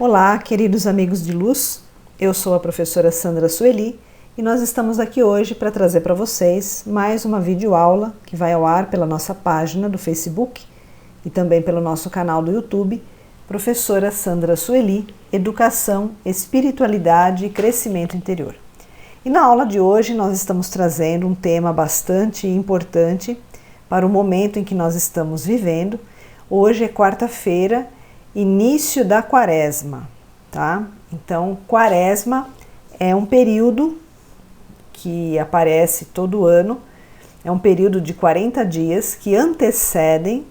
Olá, queridos amigos de luz, eu sou a professora Sandra Sueli e nós estamos aqui hoje para trazer para vocês mais uma videoaula que vai ao ar pela nossa página do Facebook e também pelo nosso canal do YouTube, Professora Sandra Sueli, Educação, Espiritualidade e Crescimento Interior. E na aula de hoje nós estamos trazendo um tema bastante importante para o momento em que nós estamos vivendo. Hoje é quarta-feira, início da quaresma, tá? Então, quaresma é um período que aparece todo ano, é um período de 40 dias que antecedem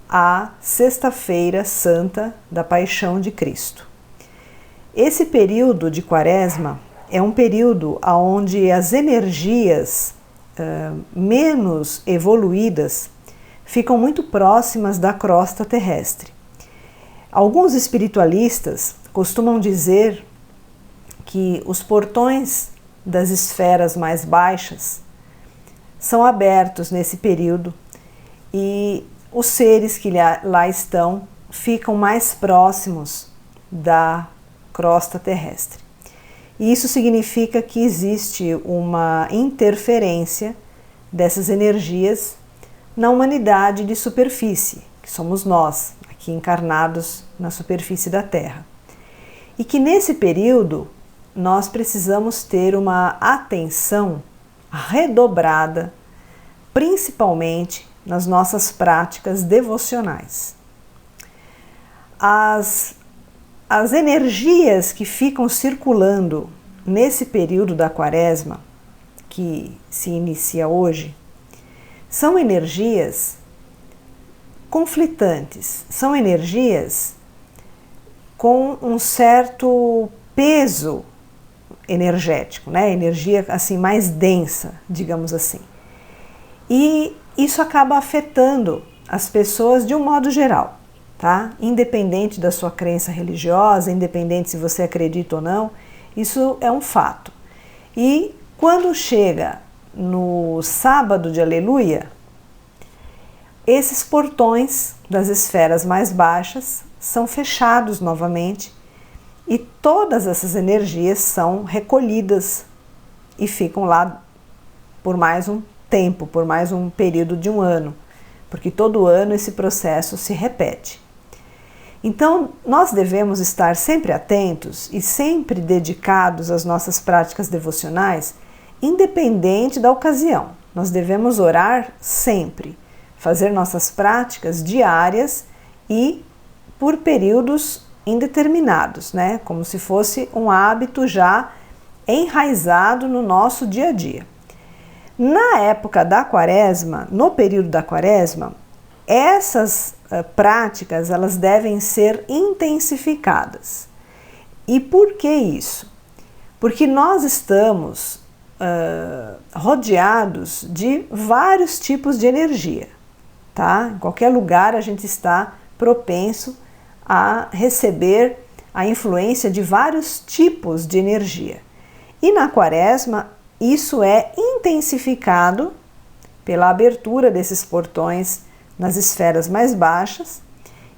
a Sexta-feira Santa da Paixão de Cristo. Esse período de quaresma é um período onde as energias menos evoluídas ficam muito próximas da crosta terrestre. Alguns espiritualistas costumam dizer que os portões das esferas mais baixas são abertos nesse período e os seres que lá estão ficam mais próximos da crosta terrestre. E isso significa que existe uma interferência dessas energias na humanidade de superfície, que somos nós, aqui encarnados na superfície da Terra. E que nesse período nós precisamos ter uma atenção redobrada, principalmente nas nossas práticas devocionais. As energias que ficam circulando nesse período da quaresma, que se inicia hoje, são energias conflitantes, são energias com um certo peso energético, né? Energia assim mais densa, digamos assim. E isso acaba afetando as pessoas de um modo geral, tá? Independente da sua crença religiosa, independente se você acredita ou não, isso é um fato. E quando chega no sábado de Aleluia, esses portões das esferas mais baixas são fechados novamente e todas essas energias são recolhidas e ficam lá por mais um tempo, por mais um período de um ano, porque todo ano esse processo se repete. Então, nós devemos estar sempre atentos e sempre dedicados às nossas práticas devocionais, independente da ocasião. Nós devemos orar sempre, fazer nossas práticas diárias e por períodos indeterminados, né? Como se fosse um hábito já enraizado no nosso dia a dia. Na época da quaresma, no período da quaresma, essas práticas elas devem ser intensificadas. E por que isso? Porque nós estamos rodeados de vários tipos de energia. Tá? Em qualquer lugar a gente está propenso a receber a influência de vários tipos de energia. E na quaresma isso é intensificado pela abertura desses portões nas esferas mais baixas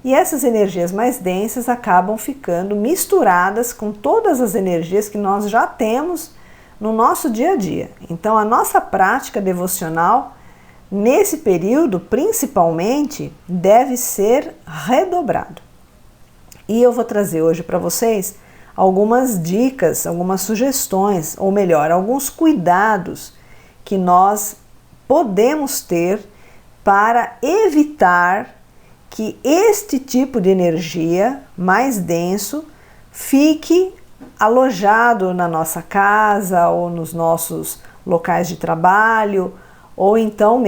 e essas energias mais densas acabam ficando misturadas com todas as energias que nós já temos no nosso dia a dia. Então a nossa prática devocional nesse período, principalmente, deve ser redobrado. E eu vou trazer hoje para vocês algumas dicas, algumas sugestões, ou melhor, alguns cuidados que nós podemos ter para evitar que este tipo de energia mais denso fique alojado na nossa casa ou nos nossos locais de trabalho, ou então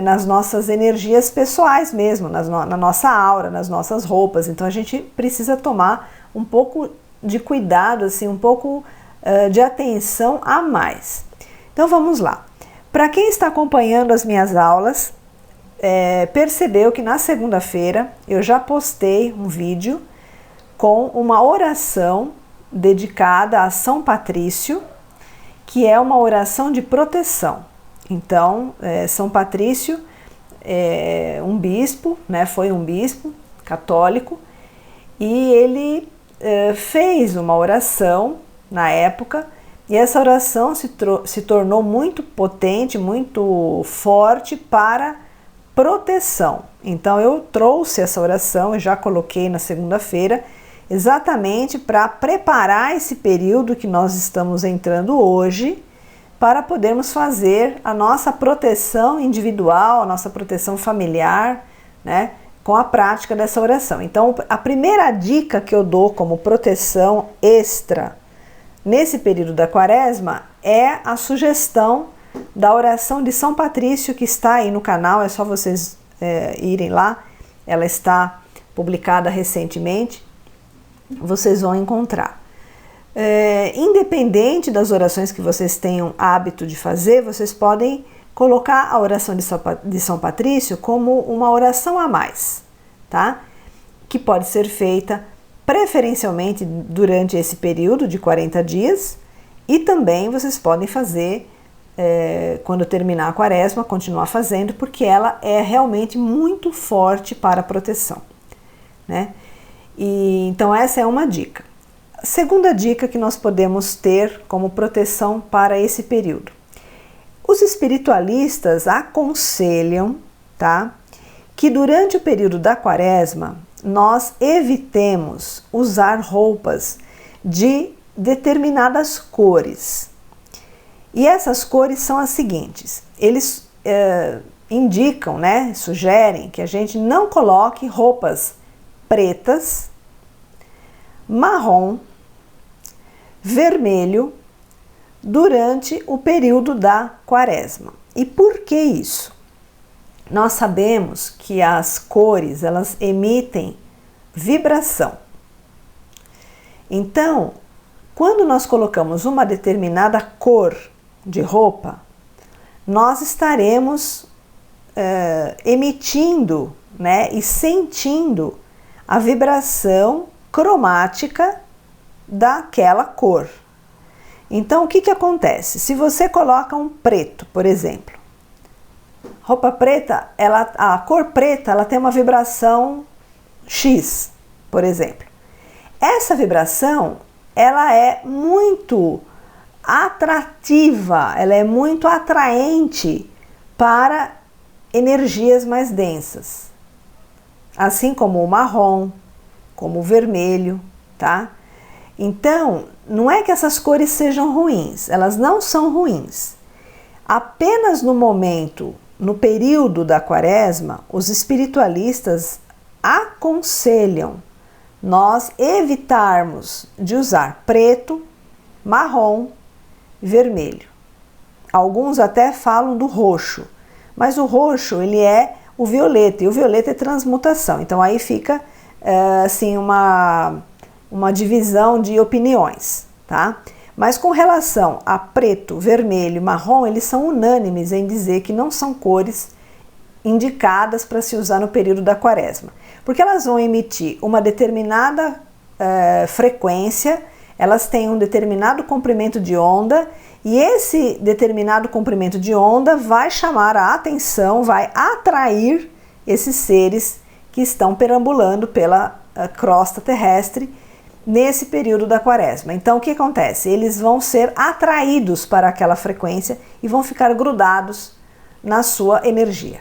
nas nossas energias pessoais mesmo, na nossa aura, nas nossas roupas. Então a gente precisa tomar um pouco de cuidado, assim, um pouco de atenção a mais. Então vamos lá. Para quem está acompanhando as minhas aulas, percebeu que na segunda-feira eu já postei um vídeo com uma oração dedicada a São Patrício, que é uma oração de proteção. Então, São Patrício é um bispo, né, foi um bispo católico, e ele fez uma oração na época, e essa oração se tornou muito potente, muito forte para proteção. Então eu trouxe essa oração e já coloquei na segunda-feira, exatamente para preparar esse período que nós estamos entrando hoje, para podermos fazer a nossa proteção individual, a nossa proteção familiar, né, com a prática dessa oração. Então, a primeira dica que eu dou como proteção extra nesse período da Quaresma é a sugestão da oração de São Patrício, que está aí no canal, é só vocês irem lá, ela está publicada recentemente, vocês vão encontrar. Independente das orações que vocês tenham hábito de fazer, vocês podem colocar a oração de São Patrício como uma oração a mais, tá? Que pode ser feita preferencialmente durante esse período de 40 dias e também vocês podem fazer quando terminar a Quaresma, continuar fazendo, porque ela é realmente muito forte para a proteção, né? E então essa é uma dica. A segunda dica que nós podemos ter como proteção para esse período. Os espiritualistas aconselham, tá, que durante o período da Quaresma nós evitemos usar roupas de determinadas cores. E essas cores são as seguintes: eles indicam, né, sugerem que a gente não coloque roupas pretas, marrom, vermelho durante o período da Quaresma. E por que isso? Nós sabemos que as cores, elas emitem vibração. Então, quando nós colocamos uma determinada cor de roupa, nós estaremos emitindo, né, e sentindo a vibração cromática daquela cor. Então, o que acontece? Se você coloca um preto, por exemplo, roupa preta, a cor preta, ela tem uma vibração X, por exemplo. Essa vibração, ela é muito atrativa, ela é muito atraente para energias mais densas. Assim como o marrom, como o vermelho, tá? Então, não é que essas cores sejam ruins, elas não são ruins. Apenas no período da Quaresma, os espiritualistas aconselham nós evitarmos de usar preto, marrom e vermelho. Alguns até falam do roxo, mas o roxo ele é o violeta, e o violeta é transmutação. Então aí fica assim uma divisão de opiniões, tá? Mas com relação a preto, vermelho e marrom, eles são unânimes em dizer que não são cores indicadas para se usar no período da Quaresma, porque elas vão emitir uma determinada frequência, elas têm um determinado comprimento de onda, e esse determinado comprimento de onda vai chamar a atenção, vai atrair esses seres que estão perambulando pela crosta terrestre nesse período da Quaresma. Então o que acontece? Eles vão ser atraídos para aquela frequência e vão ficar grudados na sua energia,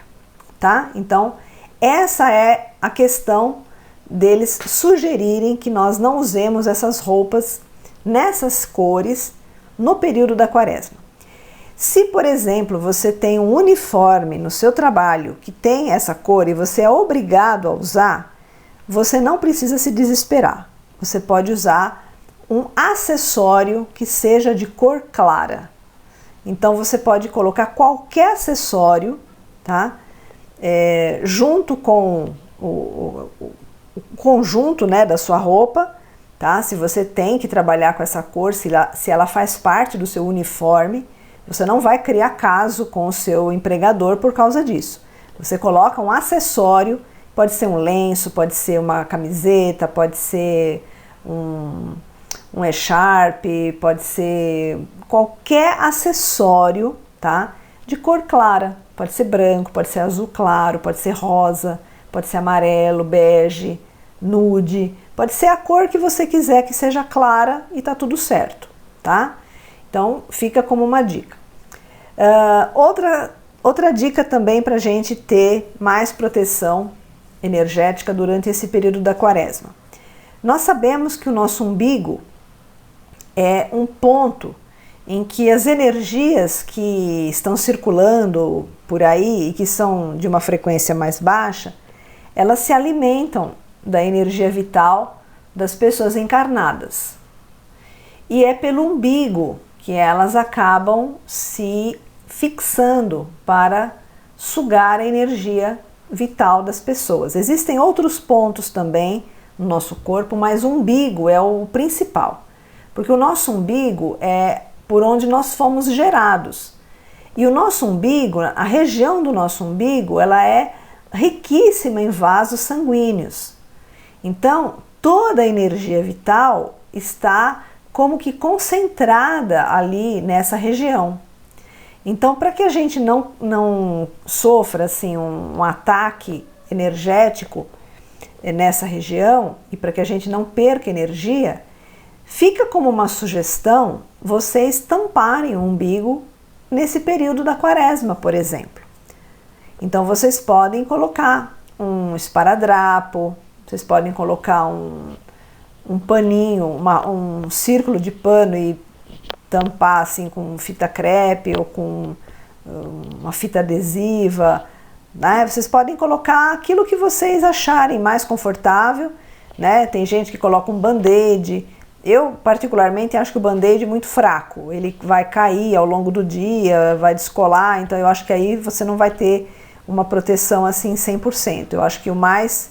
tá? Então essa é a questão deles sugerirem que nós não usemos essas roupas nessas cores no período da Quaresma. Se, por exemplo, você tem um uniforme no seu trabalho que tem essa cor e você é obrigado a usar, você não precisa se desesperar. Você pode usar um acessório que seja de cor clara. Então você pode colocar qualquer acessório, tá? Junto com o conjunto, né, da sua roupa, tá? Se você tem que trabalhar com essa cor, se ela faz parte do seu uniforme, você não vai criar caso com o seu empregador por causa disso. Você coloca um acessório, pode ser um lenço, pode ser uma camiseta, pode ser um echarpe, pode ser qualquer acessório, tá? De cor clara, pode ser branco, pode ser azul claro, pode ser rosa, pode ser amarelo, bege, nude, Pode ser a cor que você quiser que seja clara e tá tudo certo, tá? Então fica como uma dica. Outra dica também para a gente ter mais proteção energética durante esse período da quaresma. Nós sabemos que o nosso umbigo é um ponto em que as energias que estão circulando por aí e que são de uma frequência mais baixa, elas se alimentam da energia vital das pessoas encarnadas. E é pelo umbigo que elas acabam se fixando para sugar a energia vital das pessoas. Existem outros pontos também no nosso corpo, mas o umbigo é o principal, porque o nosso umbigo é por onde nós fomos gerados. E o nosso umbigo, a região do nosso umbigo, ela é riquíssima em vasos sanguíneos. Então, toda a energia vital está como que concentrada ali nessa região. Então, para que a gente não sofra assim, um ataque energético nessa região e para que a gente não perca energia, fica como uma sugestão vocês tamparem o umbigo nesse período da quaresma, por exemplo. Então, vocês podem colocar um esparadrapo, vocês podem colocar um paninho, um círculo de pano e tampar assim com fita crepe ou com uma fita adesiva, né? Vocês podem colocar aquilo que vocês acharem mais confortável, né? Tem gente que coloca um band-aid. Eu particularmente acho que o band-aid é muito fraco, ele vai cair ao longo do dia, vai descolar, então eu acho que aí você não vai ter uma proteção assim 100%. Eu acho que o mais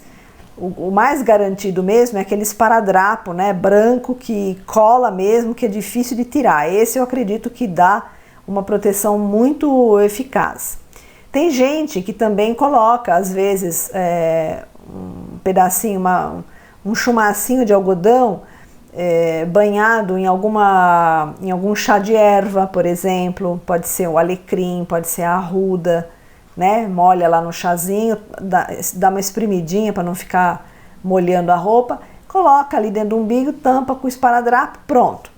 garantido mesmo é aquele esparadrapo, né, branco, que cola mesmo, que é difícil de tirar. Esse eu acredito que dá uma proteção muito eficaz. Tem gente que também coloca, às vezes, um pedacinho, um chumacinho de algodão banhado em algum chá de erva, por exemplo. Pode ser o alecrim, pode ser a arruda, né? Molha lá no chazinho, dá uma espremidinha para não ficar molhando a roupa, coloca ali dentro do umbigo, tampa com o esparadrapo, pronto,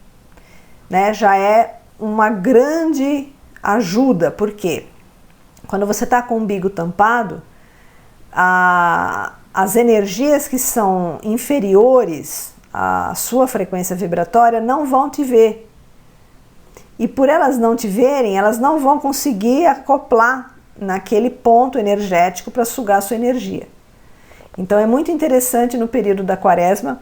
né? Já é uma grande ajuda, porque quando você está com o umbigo tampado, as energias que são inferiores à sua frequência vibratória não vão te ver, e por elas não te verem, elas não vão conseguir acoplar naquele ponto energético para sugar a sua energia. Então é muito interessante no período da quaresma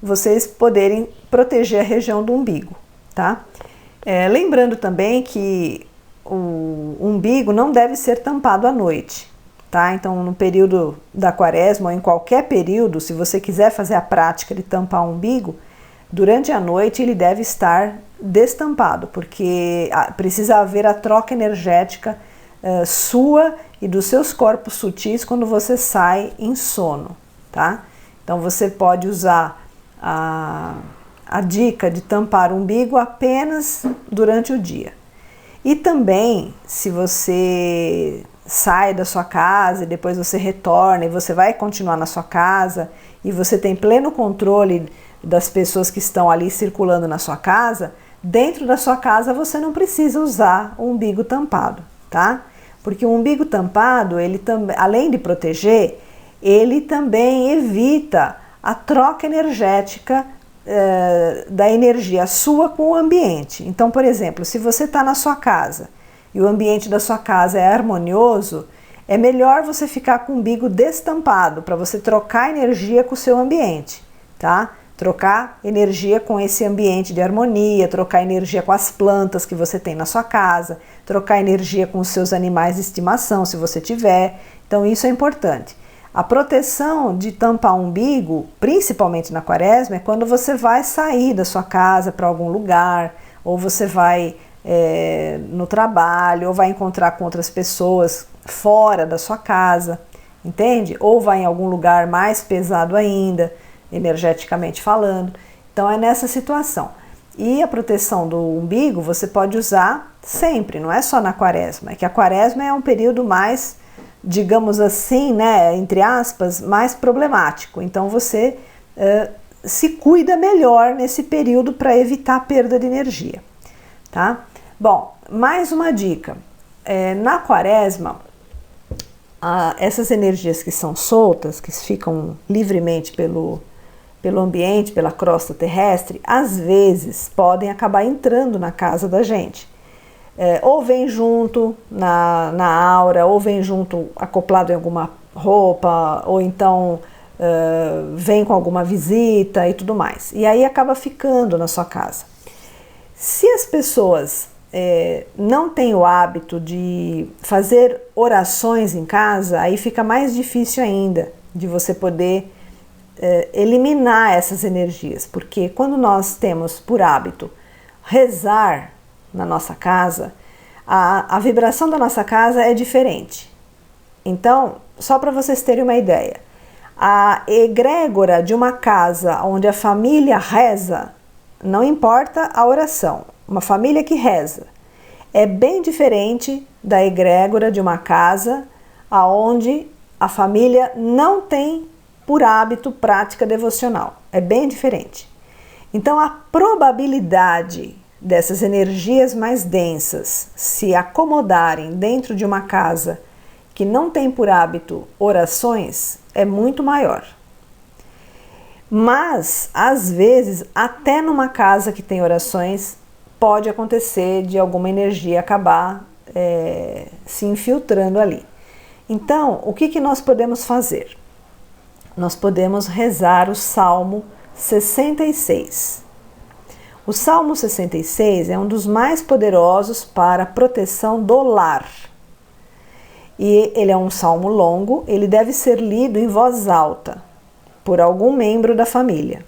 vocês poderem proteger a região do umbigo, tá? Lembrando também que o umbigo não deve ser tampado à noite, tá? Então no período da quaresma ou em qualquer período, se você quiser fazer a prática de tampar o umbigo, durante a noite ele deve estar destampado, porque precisa haver a troca energética sua e dos seus corpos sutis quando você sai em sono, tá? Então você pode usar a dica de tampar o umbigo apenas durante o dia. E também, se você sai da sua casa e depois você retorna e você vai continuar na sua casa e você tem pleno controle das pessoas que estão ali circulando na sua casa, dentro da sua casa você não precisa usar o umbigo tampado, tá? Porque o umbigo tampado, ele também, além de proteger, ele também evita a troca energética da energia sua com o ambiente. Então, por exemplo, se você está na sua casa e o ambiente da sua casa é harmonioso, é melhor você ficar com o umbigo destampado para você trocar energia com o seu ambiente, tá? Trocar energia com esse ambiente de harmonia, trocar energia com as plantas que você tem na sua casa, trocar energia com os seus animais de estimação, se você tiver. Então isso é importante. A proteção de tampar o umbigo, principalmente na quaresma, é quando você vai sair da sua casa para algum lugar, ou você vai no trabalho, ou vai encontrar com outras pessoas fora da sua casa, entende? Ou vai em algum lugar mais pesado ainda, energeticamente falando. Então é nessa situação. E a proteção do umbigo você pode usar sempre, não é só na quaresma. É que a quaresma é um período mais, digamos assim, né, entre aspas, mais problemático. Então você se cuida melhor nesse período para evitar a perda de energia, tá? Bom, mais uma dica. Na quaresma, essas energias que são soltas, que ficam livremente pelo ambiente, pela crosta terrestre, às vezes podem acabar entrando na casa da gente. Ou vem junto na aura, ou vem junto acoplado em alguma roupa, ou então vem com alguma visita e tudo mais. E aí acaba ficando na sua casa. Se as pessoas não têm o hábito de fazer orações em casa, aí fica mais difícil ainda de você poder eliminar essas energias, porque quando nós temos por hábito rezar na nossa casa, a vibração da nossa casa é diferente. Então, só para vocês terem uma ideia, a egrégora de uma casa onde a família reza, não importa a oração, uma família que reza, é bem diferente da egrégora de uma casa onde a família não tem por hábito prática devocional. É bem diferente. Então, a probabilidade dessas energias mais densas se acomodarem dentro de uma casa que não tem por hábito orações é muito maior. Mas, às vezes, até numa casa que tem orações, pode acontecer de alguma energia acabar se infiltrando ali. Então, o que nós podemos fazer? Nós podemos rezar o Salmo 66. O Salmo 66 é um dos mais poderosos para a proteção do lar. E ele é um salmo longo, ele deve ser lido em voz alta por algum membro da família,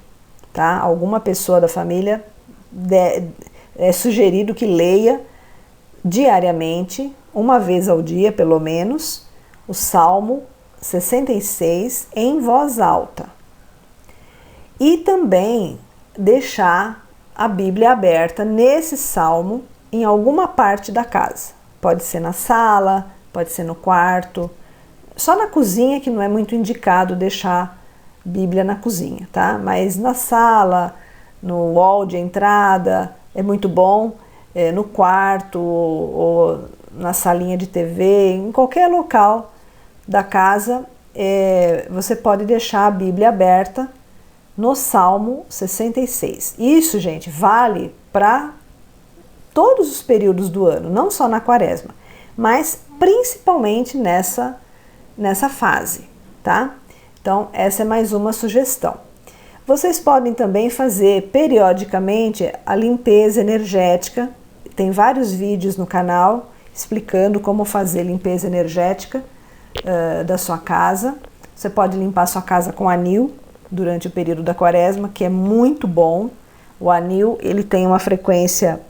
tá? Alguma pessoa da família é sugerido que leia diariamente, uma vez ao dia pelo menos, o Salmo 66 em voz alta. E também deixar a Bíblia aberta nesse salmo em alguma parte da casa. Pode ser na sala, pode ser no quarto. Só na cozinha que não é muito indicado deixar Bíblia na cozinha, tá? Mas na sala, no hall de entrada, é muito bom. No quarto ou na salinha de TV, em qualquer local da casa, você pode deixar a Bíblia aberta no Salmo 66. Isso, gente, vale para todos os períodos do ano, não só na quaresma, mas principalmente nessa fase, tá? Então, essa é mais uma sugestão. Vocês podem também fazer periodicamente a limpeza energética. Tem vários vídeos no canal explicando como fazer limpeza energética da sua casa. Você pode limpar sua casa com anil durante o período da quaresma, que é muito bom. O anil, ele tem uma frequência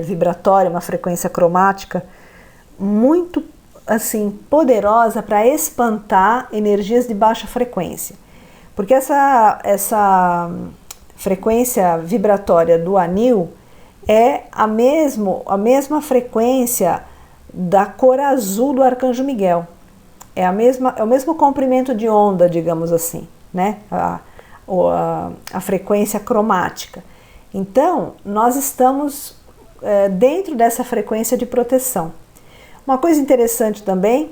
vibratória, uma frequência cromática muito assim poderosa para espantar energias de baixa frequência. Porque essa frequência vibratória do anil é a mesma frequência da cor azul do Arcanjo Miguel. É o mesmo comprimento de onda, digamos assim, né? A frequência cromática. Então, nós estamos dentro dessa frequência de proteção. Uma coisa interessante também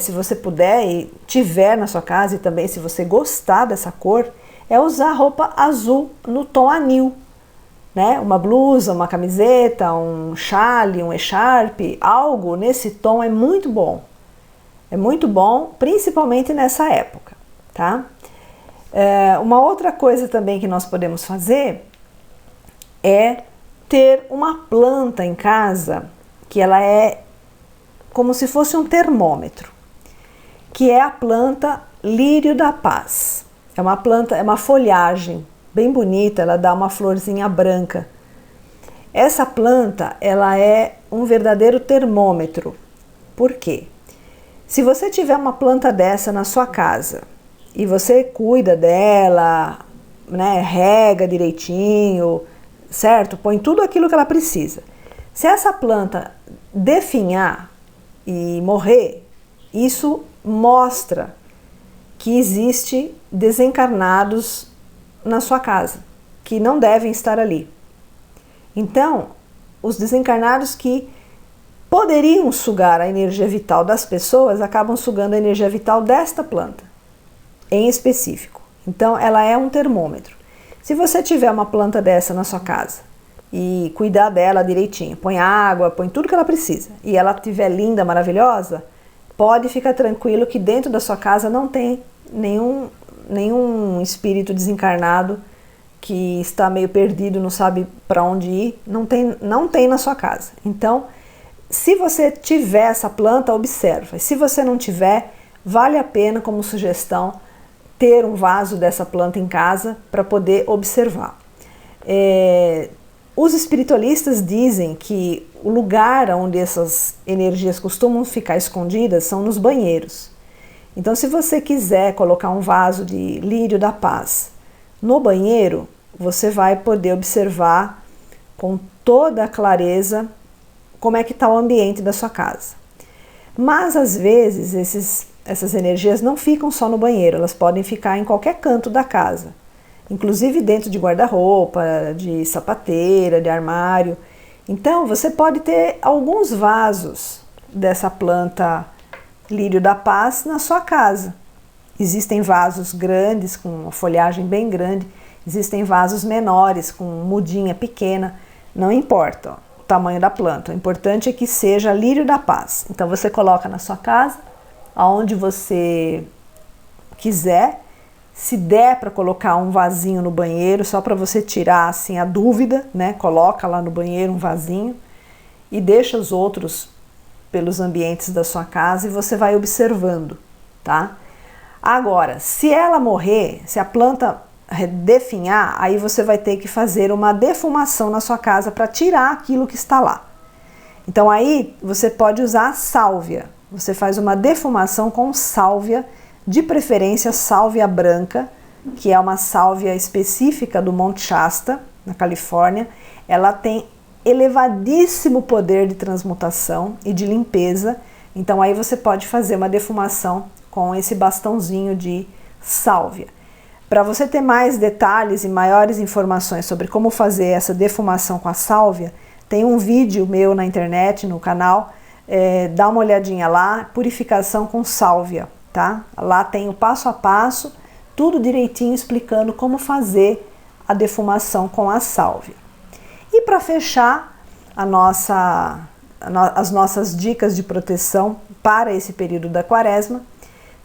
se você puder e tiver na sua casa, e também se você gostar dessa cor, é usar roupa azul no tom anil, né? Uma blusa, uma camiseta, um chale, um echarpe, algo nesse tom é muito bom. É muito bom, principalmente nessa época, tá? Uma outra coisa também que nós podemos fazer é ter uma planta em casa que ela é como se fosse um termômetro, que é a planta lírio da paz. É uma planta, é uma folhagem bem bonita, ela dá uma florzinha branca. Essa planta, ela é um verdadeiro termômetro. Por quê? Se você tiver uma planta dessa na sua casa e você cuida dela, né, rega direitinho, certo? Põe tudo aquilo que ela precisa. Se essa planta definhar e morrer, isso mostra que existe desencarnados na sua casa, que não devem estar ali. Então, os desencarnados que poderiam sugar a energia vital das pessoas acabam sugando a energia vital desta planta, em específico. Então, ela é um termômetro. Se você tiver uma planta dessa na sua casa e cuidar dela direitinho, põe água, põe tudo que ela precisa, e ela estiver linda, maravilhosa, pode ficar tranquilo que dentro da sua casa não tem nenhum espírito desencarnado que está meio perdido, não sabe para onde ir, não tem na sua casa. Então, se você tiver essa planta, observa. Se você não tiver, vale a pena, como sugestão, ter um vaso dessa planta em casa para poder observar. Os espiritualistas dizem que o lugar onde essas energias costumam ficar escondidas são nos banheiros. Então, se você quiser colocar um vaso de lírio da paz no banheiro, você vai poder observar com toda a clareza como é que está o ambiente da sua casa. Mas, às vezes, essas energias não ficam só no banheiro, elas podem ficar em qualquer canto da casa, inclusive dentro de guarda-roupa, de sapateira, de armário. Então, você pode ter alguns vasos dessa planta lírio da paz na sua casa. Existem vasos grandes, com uma folhagem bem grande, existem vasos menores, com mudinha pequena, não importa o tamanho da planta, o importante é que seja lírio da paz. Então você coloca na sua casa, aonde você quiser. Se der para colocar um vasinho no banheiro, só para você tirar assim a dúvida, né? Coloca lá no banheiro um vasinho e deixa os outros pelos ambientes da sua casa e você vai observando, tá? Agora, se ela morrer, se a planta definhar, aí você vai ter que fazer uma defumação na sua casa para tirar aquilo que está lá. Então aí você pode usar a sálvia. Você faz uma defumação com sálvia, de preferência sálvia branca, que é uma sálvia específica do Monte Shasta, na Califórnia. Ela tem elevadíssimo poder de transmutação e de limpeza. Então aí você pode fazer uma defumação com esse bastãozinho de sálvia. Para você ter mais detalhes e maiores informações sobre como fazer essa defumação com a sálvia, tem um vídeo meu na internet, no canal, dá uma olhadinha lá, purificação com sálvia, tá? Lá tem o passo a passo, tudo direitinho explicando como fazer a defumação com a sálvia. E para fechar as nossas dicas de proteção para esse período da quaresma,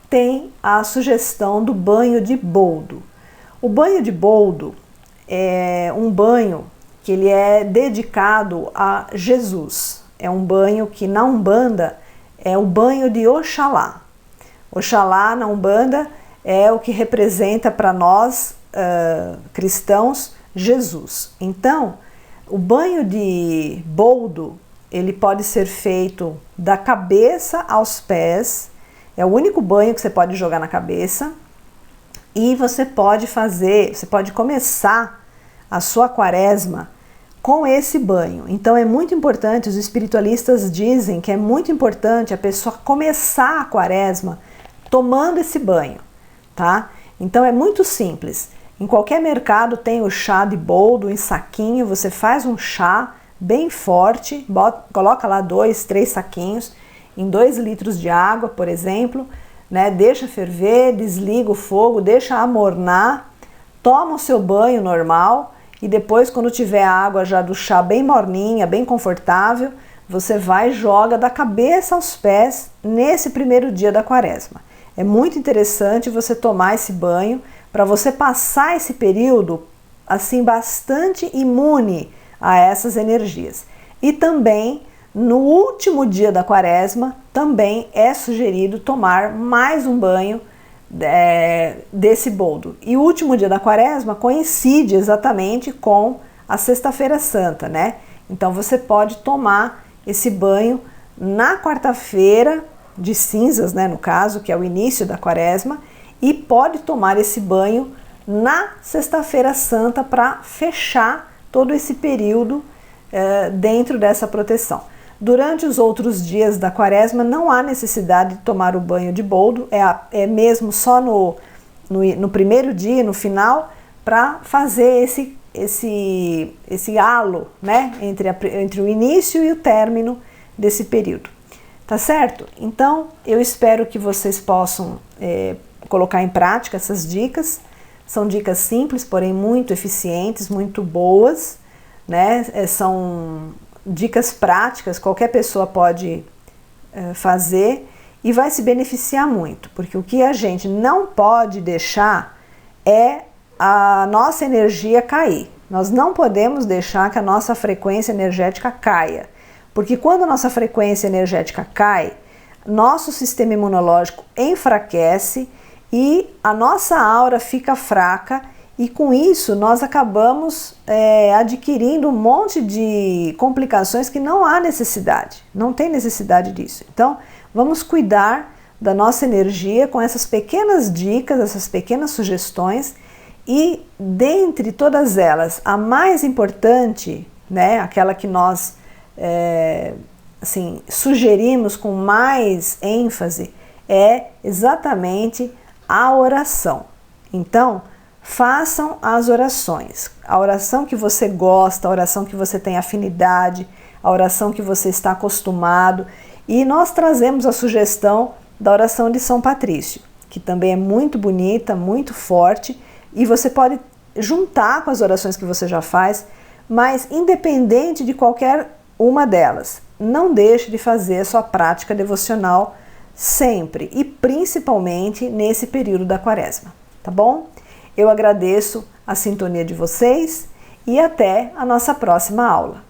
tem a sugestão do banho de boldo. O banho de boldo é um banho que ele é dedicado a Jesus. É um banho que na Umbanda é o banho de Oxalá. Oxalá na Umbanda é o que representa para nós cristãos Jesus. Então, o banho de boldo ele pode ser feito da cabeça aos pés. É o único banho que você pode jogar na cabeça e você pode começar a sua quaresma com esse banho. Então é muito importante, os espiritualistas dizem que é muito importante a pessoa começar a quaresma tomando esse banho, tá? Então é muito simples. Em qualquer mercado tem o chá de boldo em saquinho, você faz um chá bem forte, coloca lá 2, 3 saquinhos, em 2 litros de água, por exemplo, né? Deixa ferver, desliga o fogo, deixa amornar, toma o seu banho normal e depois, quando tiver a água já do chá bem morninha, bem confortável, você vai e joga da cabeça aos pés nesse primeiro dia da quaresma. É muito interessante você tomar esse banho para você passar esse período assim bastante imune a essas energias. E também no último dia da quaresma, também é sugerido tomar mais um banho desse boldo. E o último dia da quaresma coincide exatamente com a Sexta-feira Santa, né? Então você pode tomar esse banho na quarta-feira de cinzas, né, no caso, que é o início da quaresma, e pode tomar esse banho na Sexta-feira Santa para fechar todo esse período dentro dessa proteção. Durante os outros dias da quaresma não há necessidade de tomar o banho de boldo, é mesmo só no primeiro dia, no final, para fazer esse halo, né, entre o início e o término desse período. Tá certo? Então, eu espero que vocês possam colocar em prática essas dicas. São dicas simples, porém muito eficientes, muito boas, né? São dicas práticas, qualquer pessoa pode fazer e vai se beneficiar muito, porque o que a gente não pode deixar é a nossa energia cair. Nós não podemos deixar que a nossa frequência energética caia, porque quando a nossa frequência energética cai, nosso sistema imunológico enfraquece e a nossa aura fica fraca, e com isso nós acabamos adquirindo um monte de complicações que não há necessidade, não tem necessidade disso. Então, vamos cuidar da nossa energia com essas pequenas dicas, essas pequenas sugestões, e dentre todas elas, a mais importante, né, aquela que nós sugerimos com mais ênfase, é exatamente a oração. Então, façam as orações. A oração que você gosta, a oração que você tem afinidade, a oração que você está acostumado. E nós trazemos a sugestão da oração de São Patrício, que também é muito bonita, muito forte, e você pode juntar com as orações que você já faz, mas independente de qualquer uma delas, não deixe de fazer a sua prática devocional sempre e principalmente nesse período da Quaresma, tá bom? Eu agradeço a sintonia de vocês e até a nossa próxima aula.